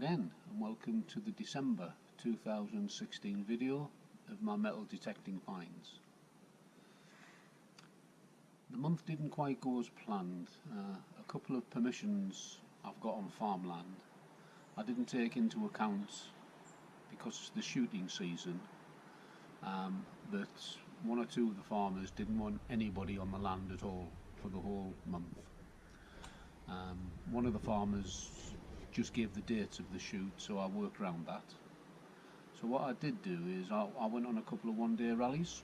again, and welcome to the December 2016 video of my metal detecting finds. The month didn't quite go as planned. A couple of permissions I've got on farmland I didn't take into account because it's the shooting season, that one or two of the farmers didn't want anybody on the land at all for the whole month. One of the farmers just gave the dates of the shoot, so I worked around that. So what I did do is I went on a couple of one-day rallies,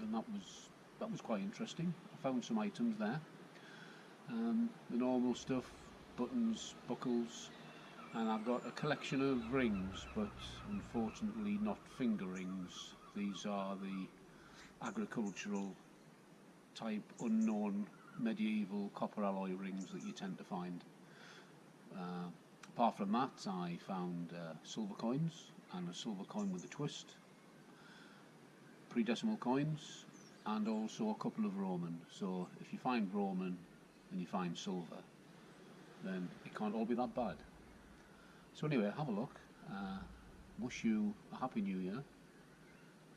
and that was quite interesting. I found some items there, the normal stuff, buttons, buckles, and I've got a collection of rings, but unfortunately not finger rings. These are the agricultural type unknown medieval copper alloy rings that you tend to find. Apart from that, I found silver coins and a silver coin with a twist, pre-decimal coins, and also a couple of Roman. So if you find Roman and you find silver, then it can't all be that bad. So anyway, have a look. Wish you a happy new year,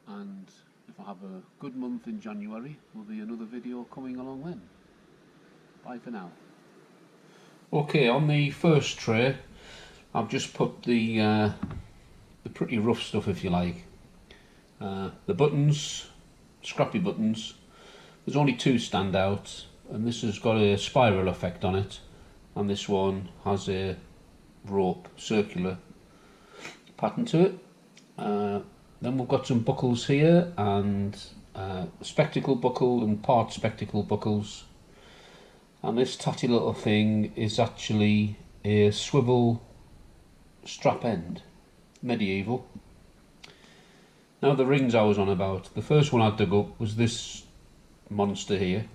and if I have a good month in January, will be another video coming along then. Bye for now. Okay, on the first tray I've just put the pretty rough stuff, if you like. The buttons, scrappy buttons. There's only two stand out, and this has got a spiral effect on it, and this one has a rope circular pattern to it. Then we've got some buckles here, and spectacle buckle and part spectacle buckles. And this tatty little thing is actually a swivel strap end, medieval. Now the rings I was on about, the first one I dug up was this monster here,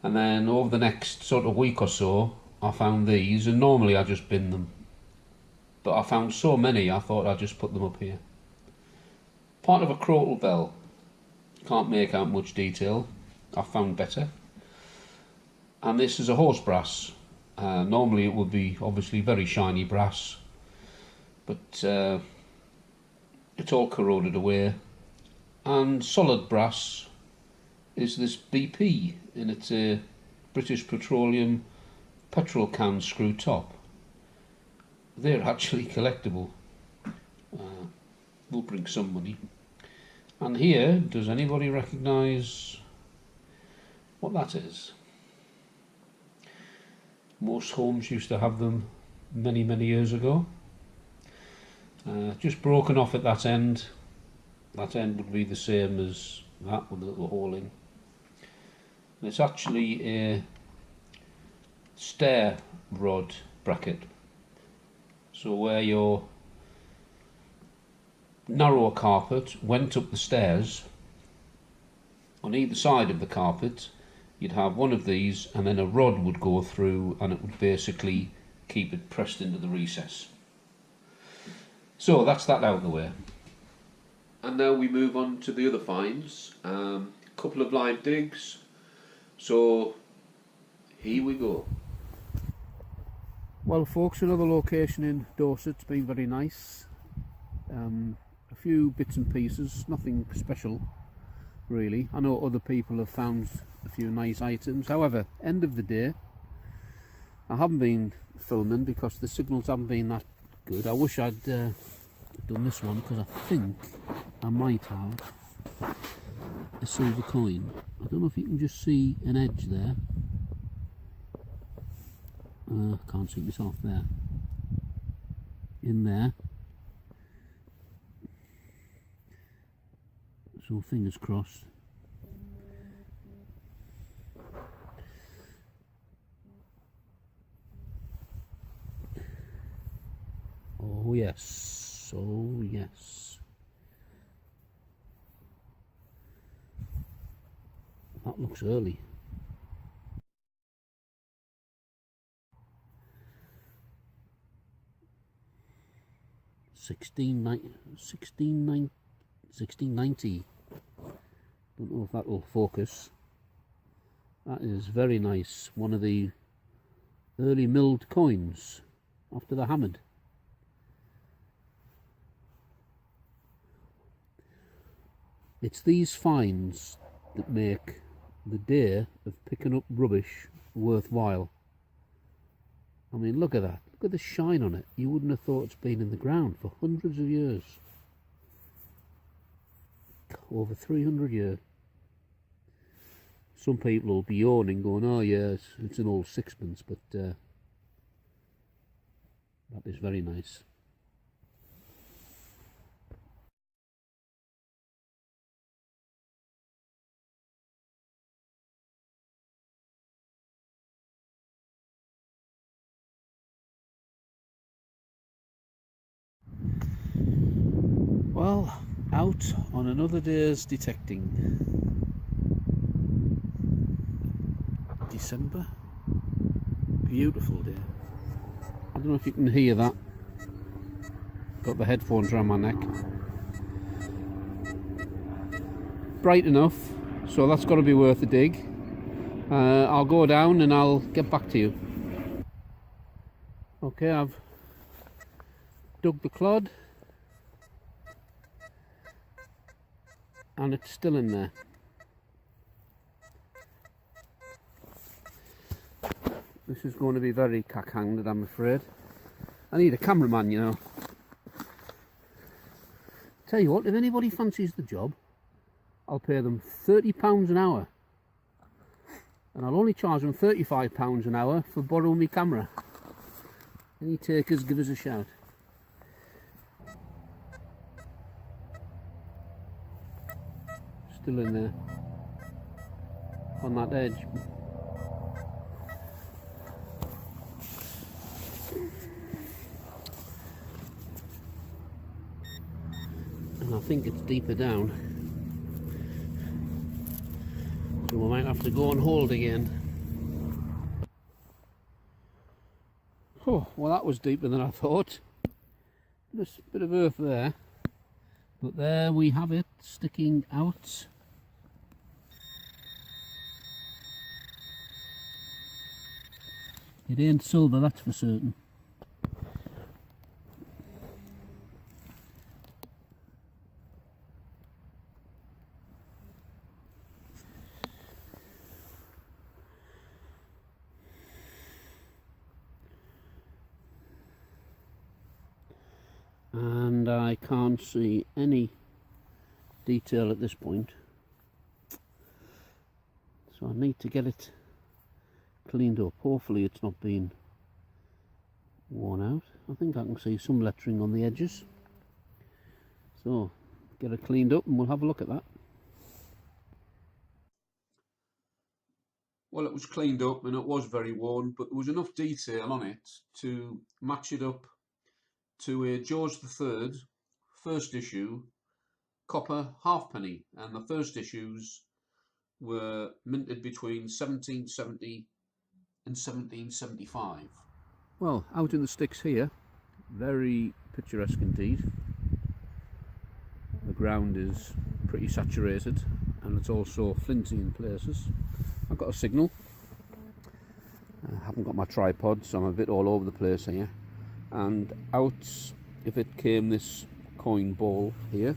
and then over the next sort of week or so I found these, and normally I just bin them, but I found so many I thought I'd just put them up here. Part of a crotal bell, can't make out much detail, I found better. And this is a horse brass. Normally it would be obviously very shiny brass, but it's all corroded away. And solid brass is this BP, and it's a British Petroleum petrol can screw top. They're actually collectible. Will bring some money. And here, does anybody recognise what that is? Most homes used to have them many years ago. Just broken off at that end. That end would be the same as that with a little hole in. And it's actually a stair rod bracket. So where your narrow carpet went up the stairs, on either side of the carpet you'd have one of these, and then a rod would go through, and it would basically keep it pressed into the recess. So that's that out of the way. And now we move on to the other finds. Couple of live digs. So here we go. Well folks, another location in Dorset. It's been very nice. A few bits and pieces, nothing special really. I know other people have found a few nice items. However, end of the day, I haven't been filming because the signals haven't been that good. I wish I'd done this one, because I think I might have a silver coin. I don't know if you can just see an edge there. Can't see myself there. In there. So fingers crossed. Oh yes, oh yes. That looks early. $16.90. Don't know if that will focus. That is very nice. One of the early milled coins after the hammered. It's these finds that make the day of picking up rubbish worthwhile. I mean, look at that. Look at the shine on it. You wouldn't have thought it's been in the ground for hundreds of years. Over 300 years. Some people will be yawning, going, oh yes, it's an old sixpence, but that is very nice. Well, out on another day's detecting. December. Beautiful day. I don't know if you can hear that. Got the headphones around my neck. Bright enough, so that's got to be worth a dig. I'll go down and I'll get back to you. Okay, I've dug the clod and it's still in there. This is going to be very cack-handed, I'm afraid. I need a cameraman, you know. Tell you what, if anybody fancies the job, I'll pay them £30 an hour. And I'll only charge them £35 an hour for borrowing my camera. Any takers, give us a shout. Still in there. On that edge. And I think it's deeper down. So we might have to go and hold again. Oh, well that was deeper than I thought. Just a bit of earth there. But there we have it, sticking out. It ain't silver, that's for certain. And I can't see any detail at this point, so I need to get it cleaned up. Hopefully it's not been worn out. I think I can see some lettering on the edges, so get it cleaned up and we'll have a look at that. Well, it was cleaned up and it was very worn, but there was enough detail on it to match it up to a George III first issue copper halfpenny, and the first issues were minted between 1770 and 1775. Well, out in the sticks here, very picturesque indeed. The ground is pretty saturated and it's also flinty in places. I've got a signal. I haven't got my tripod, so I'm a bit all over the place here. And out, if it came this coin ball here,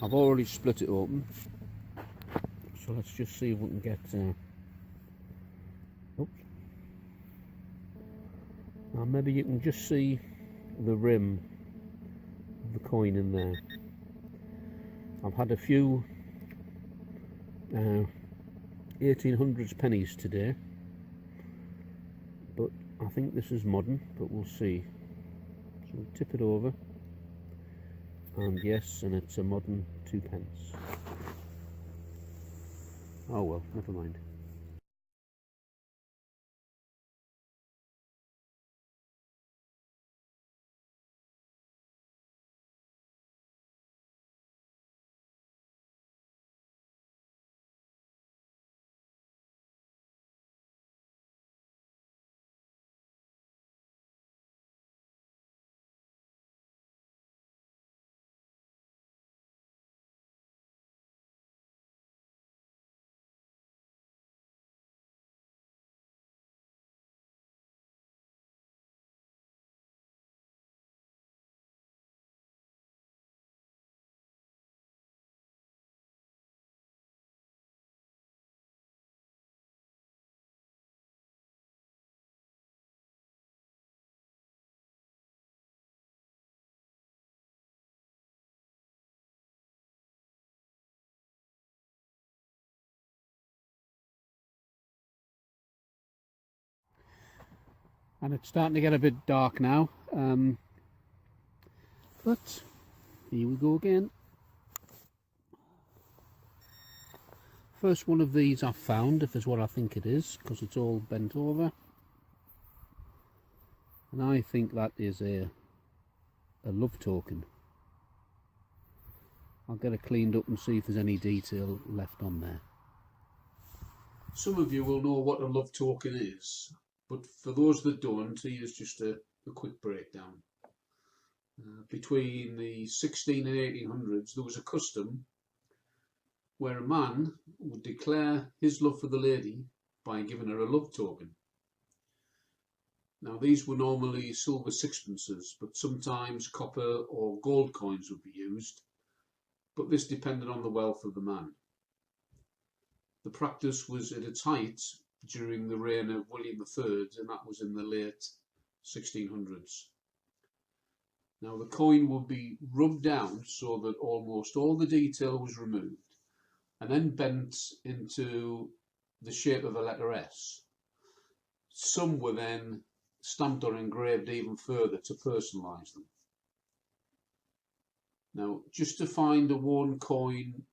I've already split it open, so let's just see if we can get oops. Now maybe you can just see the rim of the coin in there. I've had a few 1800s pennies today, but I think this is modern, but we'll see. So we'll tip it over, and yes, and it's a modern 2p. Oh well, never mind. and it's starting to get a bit dark now, but here we go again. First one of these I've found, if it's what I think it is, because it's all bent over, and I think that is a love token. I'll get it cleaned up and see if there's any detail left on there. Some of you will know what a love token is, but for those that don't, here's just a quick breakdown. Between the 16 and 1800s, there was a custom where a man would declare his love for the lady by giving her a love token. Now, these were normally silver sixpences, but sometimes copper or gold coins would be used, but this depended on the wealth of the man. The practice was at its height during the reign of William III, and that was in the late 1600s. Now, the coin would be rubbed down so that almost all the detail was removed and then bent into the shape of a letter S. Some were then stamped or engraved even further to personalise them. Now, just to find a worn coin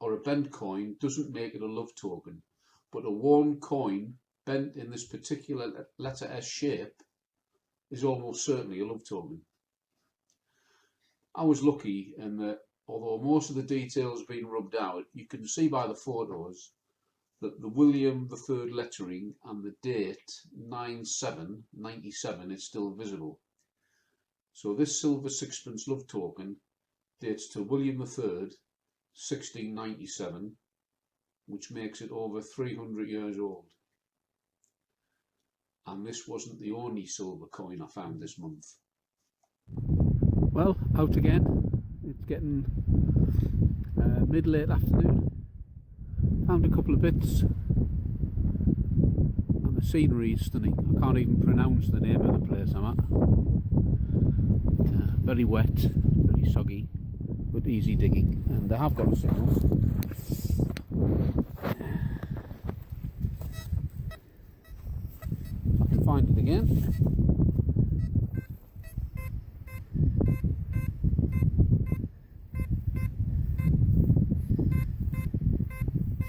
or a bent coin doesn't make it a love token, but a worn coin bent in this particular letter S shape is almost certainly a love token. I was lucky in that although most of the detail has been rubbed out, you can see by the photos that the William III lettering and the date 9/7/97 is still visible. So this silver sixpence love token dates to William III, 1697, which makes it over 300 years old. And this wasn't the only silver coin I found this month. Well, out again. It's getting mid-late afternoon. Found a couple of bits, and the scenery is stunning. I can't even pronounce the name of the place I'm at. Very wet, very soggy, but easy digging, and I have got a signal. I can find it again.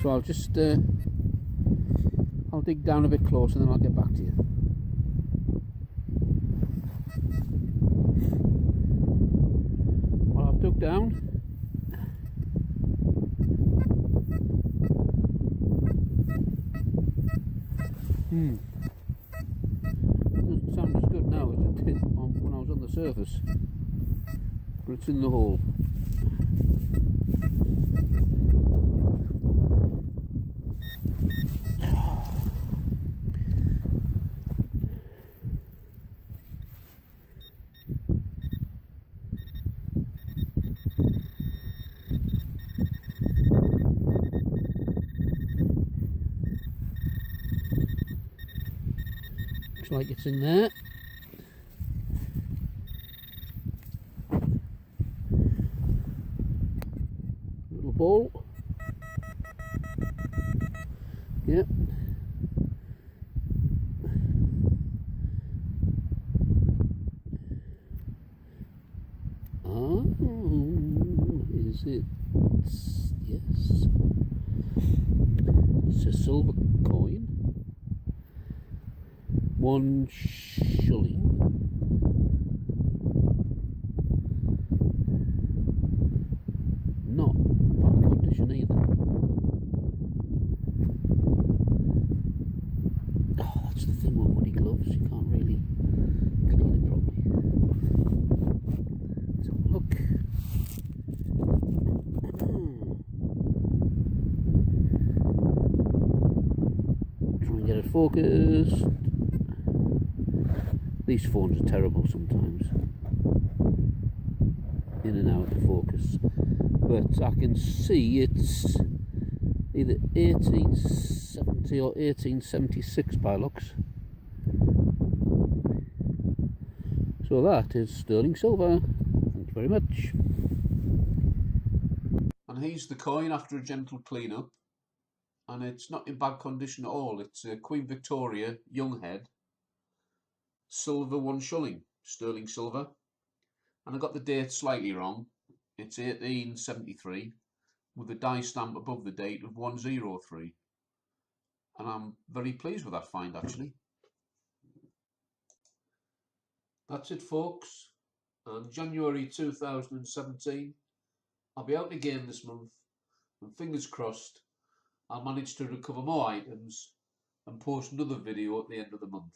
So I'll just I'll dig down a bit closer and then I'll get back to you. Well, I've dug down. Doesn't sound as good now as it did when I was on the surface, but it's in the hole. Looks like it's in there. Little ball. Yep. Oh, is it? Yes. It's a silver coin. 1 shilling. Not bad condition either. Oh, that's the thing with muddy gloves, you can't really clean it properly. Let's have a look. Try and get it focused. These phones are terrible sometimes, in and out of focus, but I can see it's either 1870 or 1876 by looks. So that is sterling silver. Thank you very much. And here's the coin after a gentle clean up, and it's not in bad condition at all. It's a Queen Victoria young head, silver 1 shilling, sterling silver. And I got the date slightly wrong. It's 1873 with a die stamp above the date of 103. And I'm very pleased with that find, actually. That's it, folks. And January 2017, I'll be out again this month, and fingers crossed I'll manage to recover more items and post another video at the end of the month.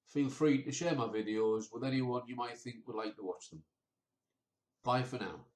Feel free to share my videos with anyone you might think would like to watch them. Bye for now.